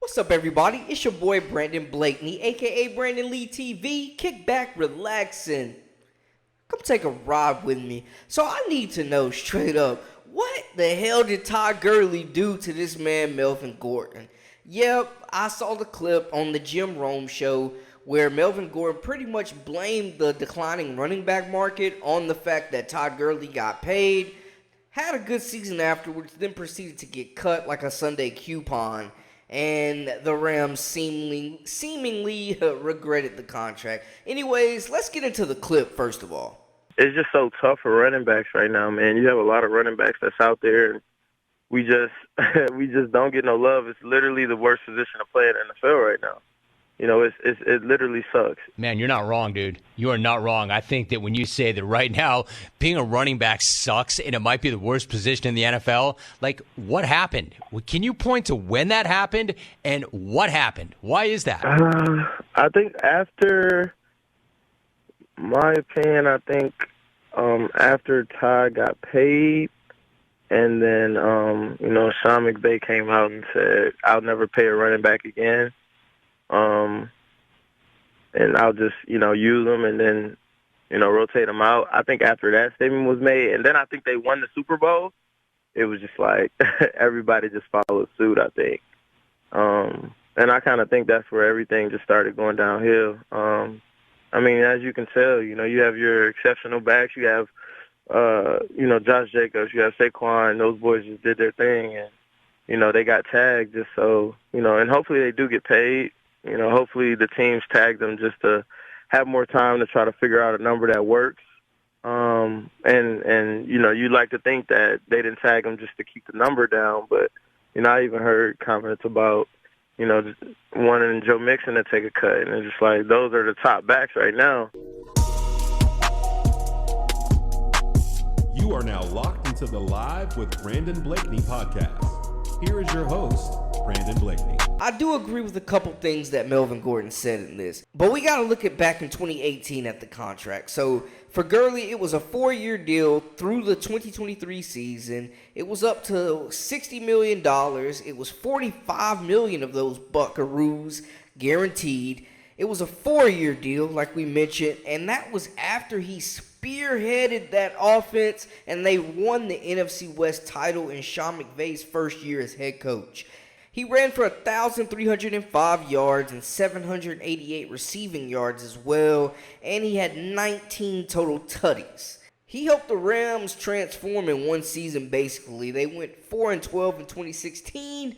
What's up, everybody? It's your boy Brandon Blakeney, aka Brandon Lee TV. Kick back, relax, and come take a ride with me. So I need to know straight up, what the hell did Todd Gurley do to this man Melvin Gordon? Yep, I saw the clip on the Jim Rome show where Melvin Gordon pretty much blamed the declining running back market on the fact that Todd Gurley got paid, had a good season afterwards, then proceeded to get cut like a Sunday coupon, and the Rams seemingly regretted the contract. Anyways, let's get into the clip first of all. It's just so tough for running backs right now, man. You have a lot of running backs that's out there, and we just don't get no love. It's literally the worst position to play in the NFL right now. You know, it literally sucks. Man, you're not wrong, dude. You are not wrong. I think that when you say that right now, being a running back sucks and it might be the worst position in the NFL, like, what happened? Can you point to when that happened and what happened? Why is that? I think after, my opinion, after Todd got paid, and then, Sean McVay came out and said, I'll never pay a running back again. And I'll just, use them and then, rotate them out. I think after that statement was made, and then I think they won the Super Bowl, it was just like everybody just followed suit, I think. And I kind of think that's where everything just started going downhill. As you can tell, you have your exceptional backs. You have, Josh Jacobs. You have Saquon. Those boys just did their thing, and, they got tagged just so, and hopefully they do get paid. Hopefully the teams tag them just to have more time to try to figure out a number that works. You'd like to think that they didn't tag them just to keep the number down, but, I even heard comments about, wanting Joe Mixon to take a cut, and it's just like those are the top backs right now. You are now locked into the Live with Brandon Blakeney podcast. Here is your host, Brandon Blakeney. I do agree with a couple things that Melvin Gordon said in this, but we got to look at back in 2018 at the contract. So for Gurley, it was a 4-year deal through the 2023 season. It was up to $60 million. It was $45 million of those buckaroos guaranteed. It was a 4-year deal, like we mentioned, and that was after he spearheaded that offense and they won the NFC West title in Sean McVay's first year as head coach. He ran for 1,305 yards and 788 receiving yards as well, and he had 19 total tutties. He helped the Rams transform in one season, basically. They went 4-12 in 2016,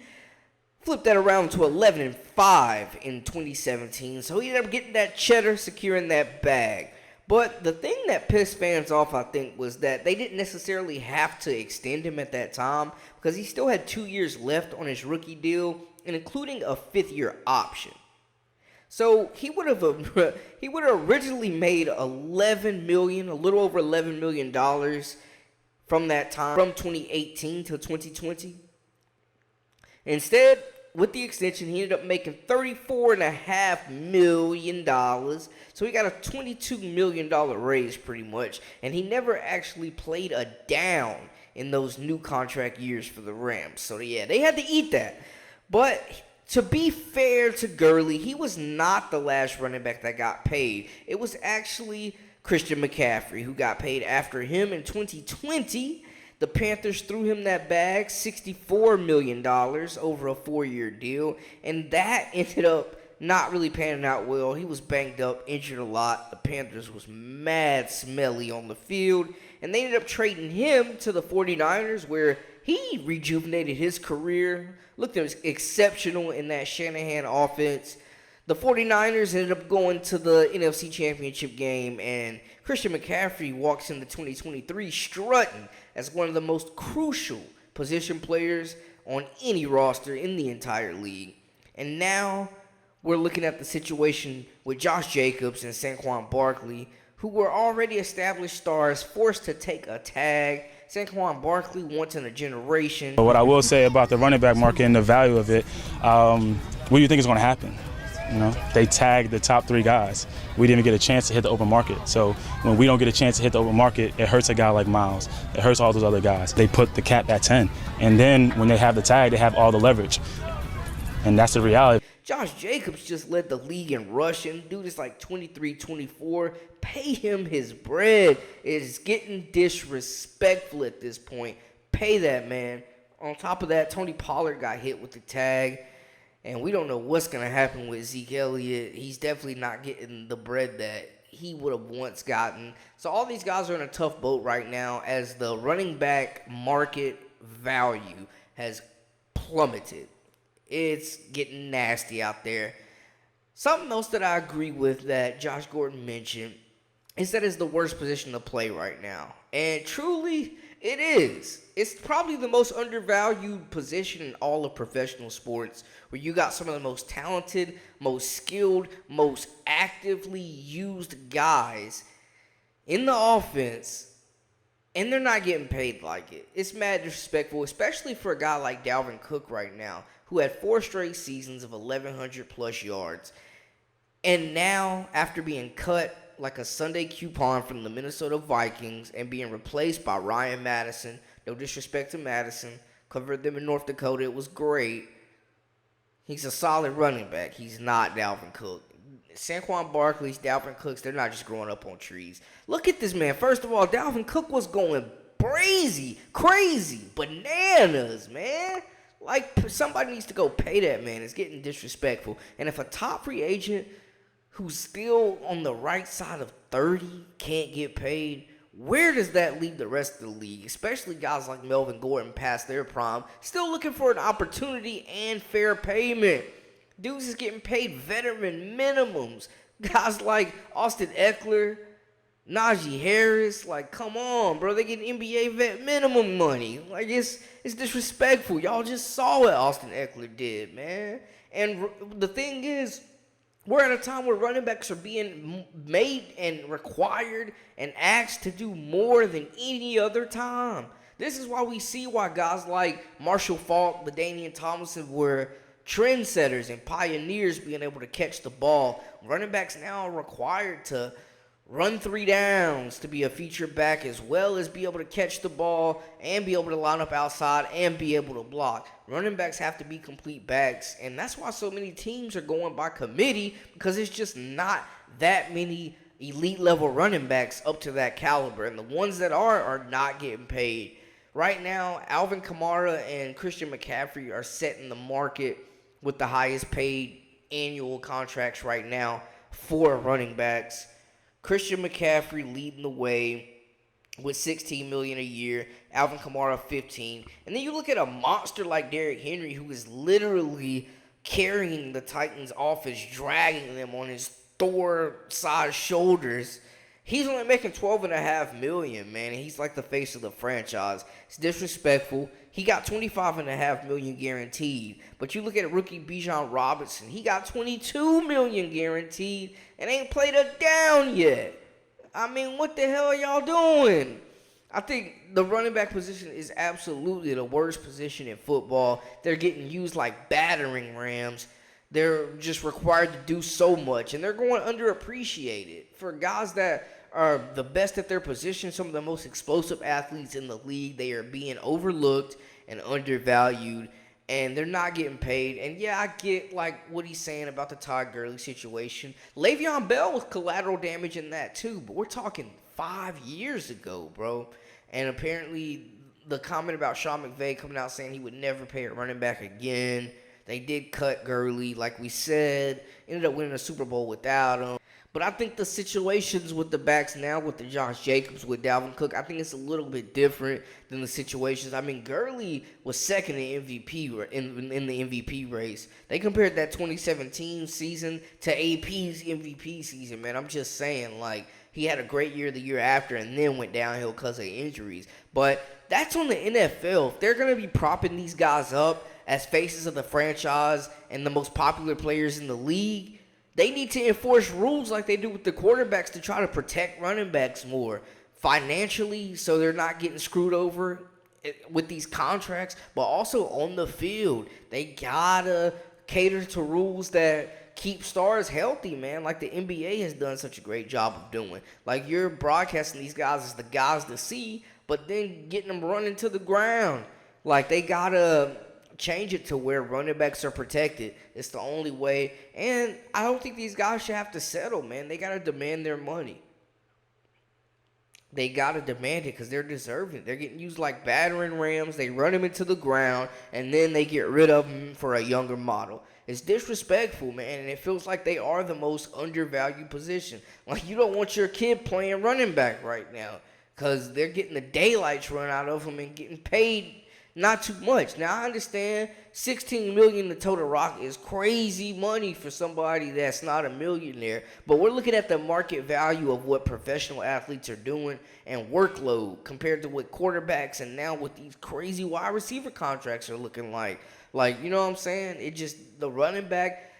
flipped that around to 11-5 in 2017, so he ended up getting that cheddar, securing that bag. But the thing that pissed fans off, I think, was that they didn't necessarily have to extend him at that time because he still had 2 years left on his rookie deal, and including a 5th-year option. So he would have originally made $11 million, a little over $11 million from that time, from 2018 to 2020. Instead, with the extension, he ended up making $34.5 million. So he got a $22 million raise pretty much. And he never actually played a down in those new contract years for the Rams. So yeah, they had to eat that. But to be fair to Gurley, he was not the last running back that got paid. It was actually Christian McCaffrey who got paid after him in 2020. The Panthers threw him that bag, $64 million over a 4-year deal, and that ended up not really panning out well. He was banged up, injured a lot. The Panthers was mad smelly on the field, and they ended up trading him to the 49ers, where he rejuvenated his career, looked exceptional in that Shanahan offense. The 49ers ended up going to the NFC Championship game, and Christian McCaffrey walks into 2023 strutting as one of the most crucial position players on any roster in the entire league. And now we're looking at the situation with Josh Jacobs and Saquon Barkley, who were already established stars forced to take a tag. Saquon Barkley once in a generation. What I will say about the running back market and the value of it, what do you think is going to happen? They tagged the top 3 guys. We didn't even get a chance to hit the open market. So when we don't get a chance to hit the open market, it hurts a guy like Miles. It hurts all those other guys. They put the cap at 10. And then when they have the tag, they have all the leverage. And that's the reality. Josh Jacobs just led the league in rushing. Dude is like 23, 24. Pay him his bread. It's getting disrespectful at this point. Pay that man. On top of that, Tony Pollard got hit with the tag. And we don't know what's going to happen with Zeke Elliott. He's definitely not getting the bread that he would have once gotten. So all these guys are in a tough boat right now as the running back market value has plummeted. It's getting nasty out there. Something else that I agree with that Josh Gordon mentioned is that it's the worst position to play right now. And truly, it is. It's probably the most undervalued position in all of professional sports, where you got some of the most talented, most skilled, most actively used guys in the offense, and they're not getting paid like it. It's mad disrespectful, especially for a guy like Dalvin Cook right now, who had 4 straight seasons of 1,100-plus yards. And now, after being cut like a Sunday coupon from the Minnesota Vikings and being replaced by Ryan Madison, no disrespect to Madison, covered them in North Dakota, it was great. He's a solid running back. He's not Dalvin Cook. Saquon Barkley's, Dalvin Cook's, they're not just growing up on trees. Look at this man. First of all, Dalvin Cook was going crazy, bananas, man. Like, somebody needs to go pay that man. It's getting disrespectful. And if a top free agent who's still on the right side of 30 can't get paid, where does that leave the rest of the league? Especially guys like Melvin Gordon past their prime, still looking for an opportunity and fair payment. Dudes is getting paid veteran minimums. Guys like Austin Eckler, Najee Harris, like, come on, bro. They getting NBA vet minimum money. Like, it's disrespectful. Y'all just saw what Austin Eckler did, man. And the thing is, we're at a time where running backs are being made and required and asked to do more than any other time. This is why we see why guys like Marshall Faulk, LaDainian Tomlinson were trendsetters and pioneers being able to catch the ball. Running backs now are required to run 3 downs to be a feature back, as well as be able to catch the ball and be able to line up outside and be able to block. Running backs have to be complete backs, and that's why so many teams are going by committee, because it's just not that many elite level running backs up to that caliber, and the ones that are not getting paid. Right now, Alvin Kamara and Christian McCaffrey are setting the market with the highest paid annual contracts right now for running backs. Christian McCaffrey leading the way with $16 million a year. Alvin Kamara, $15. And then you look at a monster like Derrick Henry, who is literally carrying the Titans' offense, dragging them on his Thor-sized shoulders. He's only making $12.5 million, man, and he's like the face of the franchise. It's disrespectful. He got $25.5 million guaranteed. But you look at rookie Bijan Robinson, he got $22 million guaranteed and ain't played a down yet. I mean, what the hell are y'all doing? I think the running back position is absolutely the worst position in football. They're getting used like battering rams. They're just required to do so much, and they're going underappreciated. For guys that are the best at their position, some of the most explosive athletes in the league, they are being overlooked and undervalued, and they're not getting paid. And yeah, I get like what he's saying about the Todd Gurley situation. Le'Veon Bell was collateral damage in that too, but we're talking 5 years ago, bro. And apparently the comment about Sean McVay coming out saying he would never pay a running back again. They did cut Gurley, like we said, ended up winning a Super Bowl without him. But I think the situations with the backs now, with the Josh Jacobs, with Dalvin Cook, I think it's a little bit different than the situations. I mean, Gurley was second in MVP in the MVP race. They compared that 2017 season to AP's MVP season, man. I'm just saying, like, he had a great year the year after and then went downhill because of injuries. But that's on the NFL. If they're going to be propping these guys up as faces of the franchise and the most popular players in the league, they need to enforce rules like they do with the quarterbacks to try to protect running backs more financially, so they're not getting screwed over with these contracts, but also on the field. They gotta cater to rules that keep stars healthy, man, like the NBA has done such a great job of doing. Like, you're broadcasting these guys as the guys to see, but then getting them running to the ground. Like, they gotta change it to where running backs are protected. It's the only way. And I don't think these guys should have to settle, man. They got to demand their money. They got to demand it because they're deserving. They're getting used like battering rams. They run them into the ground, and then they get rid of them for a younger model. It's disrespectful, man, and it feels like they are the most undervalued position. Like, you don't want your kid playing running back right now because they're getting the daylights run out of them and getting paid not too much. Now, I understand $16 million to Total Rock is crazy money for somebody that's not a millionaire, but we're looking at the market value of what professional athletes are doing and workload compared to what quarterbacks and now what these crazy wide receiver contracts are looking like. Like, you know what I'm saying? It just, the running back,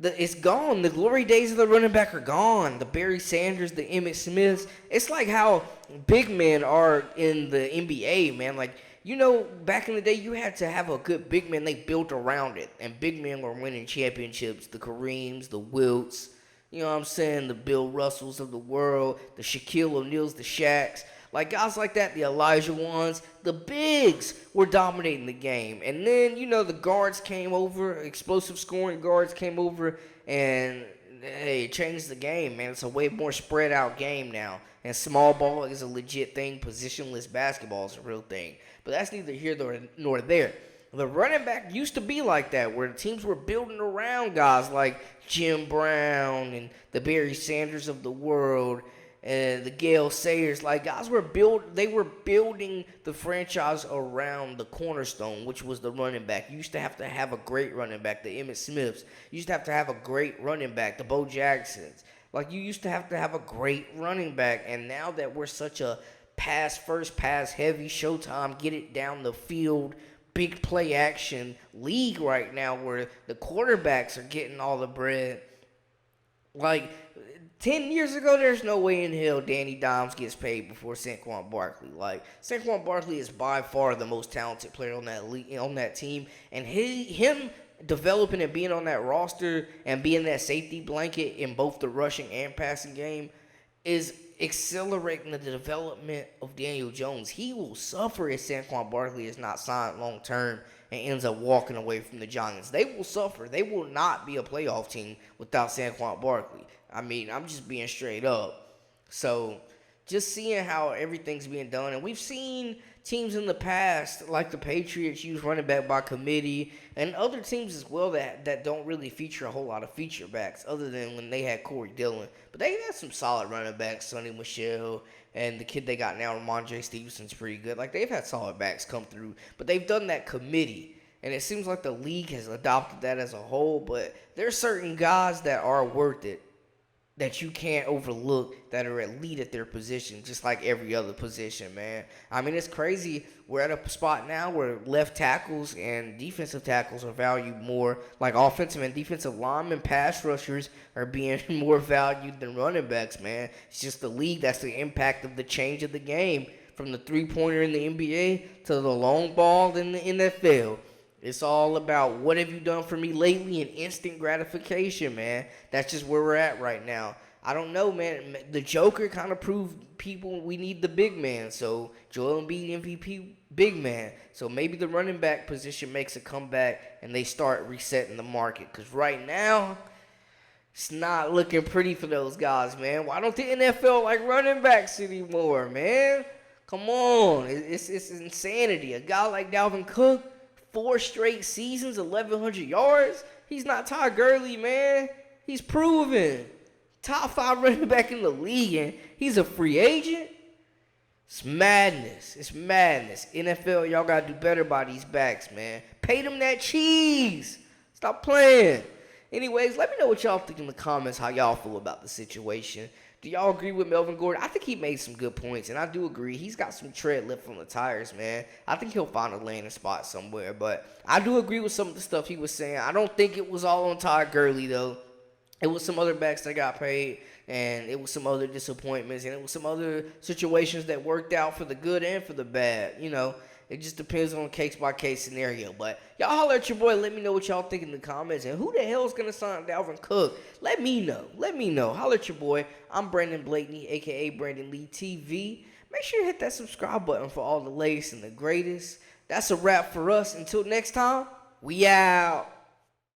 it's gone. The glory days of the running back are gone. The Barry Sanders, the Emmitt Smiths. It's like how big men are in the NBA, man. Like, you know, back in the day, you had to have a good big man. They built around it. And big men were winning championships. The Kareems, the Wilts, you know what I'm saying? The Bill Russells of the world, the Shaquille O'Neals, the Shaqs. Like, guys like that, the Elijah Ones, the bigs were dominating the game. And then, you know, the guards came over, explosive scoring guards came over, and hey, it changed the game, man. It's a way more spread out game now. And small ball is a legit thing. Positionless basketball is a real thing. But that's neither here nor there. The running back used to be like that, where the teams were building around guys like Jim Brown and the Barry Sanders of the world and the Gale Sayers. Like, guys were building the franchise around the cornerstone, which was the running back. You used to have a great running back, the Emmitt Smiths. You used to have a great running back, the Bo Jacksons. Like, you used to have a great running back, and now that we're such a pass first, pass heavy, showtime, get it down the field, big play action league right now where the quarterbacks are getting all the bread. Like, 10 years ago, there's no way in hell Danny Dimes gets paid before Saquon Barkley. Like, Saquon Barkley is by far the most talented player on that team, and him developing and being on that roster and being that safety blanket in both the rushing and passing game is accelerating the development of Daniel Jones. He will suffer if Saquon Barkley is not signed long term and ends up walking away from the Giants. They will suffer. They will not be a playoff team without Saquon Barkley. I mean, I'm just being straight up. So, just seeing how everything's being done. And we've seen teams in the past, like the Patriots, use running back by committee, and other teams as well that don't really feature a whole lot of feature backs other than when they had Corey Dillon. But they had some solid running backs, Sonny Michel, and the kid they got now, Ramondre Stevenson's pretty good. Like, they've had solid backs come through, but they've done that committee. And it seems like the league has adopted that as a whole, but there's certain guys that are worth it that you can't overlook that are elite at their position, just like every other position, man. I mean, it's crazy. We're at a spot now where left tackles and defensive tackles are valued more. Like, offensive and defensive linemen, pass rushers are being more valued than running backs, man. It's just the league. That's the impact of the change of the game from the three-pointer in the NBA to the long ball in the NFL. It's all about what have you done for me lately and instant gratification, man. That's just where we're at right now. I don't know, man. The Joker kind of proved people we need the big man. So Joel Embiid MVP, big man. So maybe the running back position makes a comeback and they start resetting the market. Because right now, it's not looking pretty for those guys, man. Why don't the NFL like running backs anymore, man? Come on. It's insanity. A guy like Dalvin Cook, 4 straight seasons, 1,100 yards. He's not Todd Gurley, man. He's proven. Top 5 running back in the league, and he's a free agent. It's madness. It's madness. NFL, y'all got to do better by these backs, man. Pay them that cheese. Stop playing. Anyways, let me know what y'all think in the comments, how y'all feel about the situation. Do y'all agree with Melvin Gordon? I think he made some good points, and I do agree. He's got some tread left on the tires, man. I think he'll find a landing spot somewhere, but I do agree with some of the stuff he was saying. I don't think it was all on Todd Gurley, though. It was some other backs that got paid, and it was some other disappointments, and it was some other situations that worked out for the good and for the bad. You know, it just depends on a case-by-case scenario. But y'all holler at your boy. Let me know what y'all think in the comments. And who the hell is going to sign Dalvin Cook? Let me know. Let me know. Holler at your boy. I'm Brandon Blakeney, a.k.a. Brandon Lee TV. Make sure you hit that subscribe button for all the latest and the greatest. That's a wrap for us. Until next time, we out.